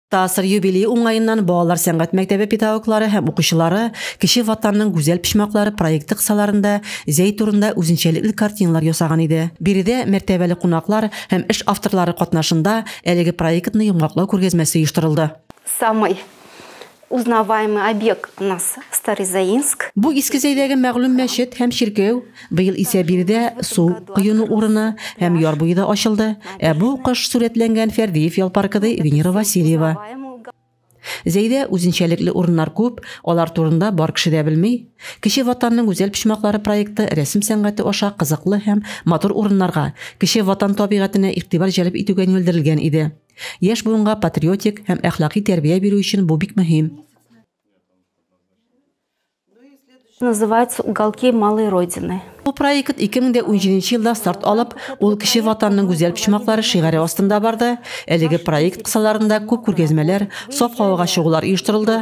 Tasir юбилей уңайынан балалар сәнгать мәктәбе педагоглары һәм укучылары кеше ватанның гүзәл пишмаклары проекты кысаларында зәй турында үзенчәлекле картиналар ясаган иде. Биредә мәртәбәле кунаклар һәм эш авторлары катнашында әлеге проектны йомгаклау күргәзмәсе оештырылды. Самый узнаваемый объект у нас Старый Заинск. Бу иске зәйдәге мәгълүм мәчет һәм чиркәү быел исә биредә су коену урыны һәм яр буенда ачылды. Бу кыш сурәтләнгән Фәрдиев ял паркыды Венера Васильева. Зәйдә үзенчәлекле урыннар күп, алар турында бар кеше дә белми. Кеше ватанның гүзәл пишмаклары проекты рәсем сәнгате аша кызыклы һәм матур урыннарга, кеше ватан табигатына игътибар җәлеп итүгә юнәлдерелгән иде. Яшь буынга патриотик һәм әхлакый тәрбия бирү өчен бу бик мөһим. Называется «Уголки малой родины». Бу проект 2017 елда старт алып, ул кеше ватанның гүзәл пишмаклары шигаре астында барды. Әлеге проект кысаларында күп күргәзмәләр, саф һавага чыгулар оештырылды.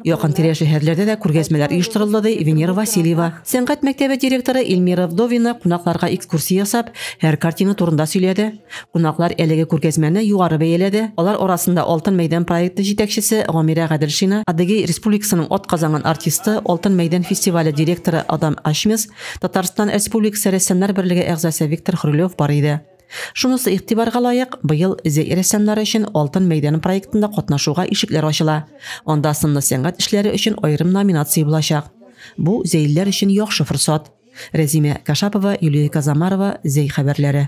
Якын тирә шәһәрләрдә дә күргәзмәләр оештырылды, ди Венера Васильева. Сәнгать мәктәбе директоры Эльмира Вдовина кунакларга экскурсия ясап, һәр картина турында сөйләде. Кунаклар әлеге күргәзмәне югары бәяләде. Алар арасында Алтын мәйдан проекты җитәкчесе Гамира Гаделшина, Адыгей Республикасының атказанган артисты, Алтын мәйдан фестивале директоры Адам Ашмес, Татарстан Республикасы рәссамнар берлеге әгъзасы Виктор Хрылев бар иде. Шунысы игътибарга лаек, быел зәй рәссамнары өчен Алтын мәйдан проектында катнашуга ишекләр ачыла. Анда сынлы сәнгать эшләре өчен аерым номинация булачак. Бу зәйлеләр өчен яхшы форсат. Рәзимә Кашапова, Юлия Казамарова, зәй хәбәрләре.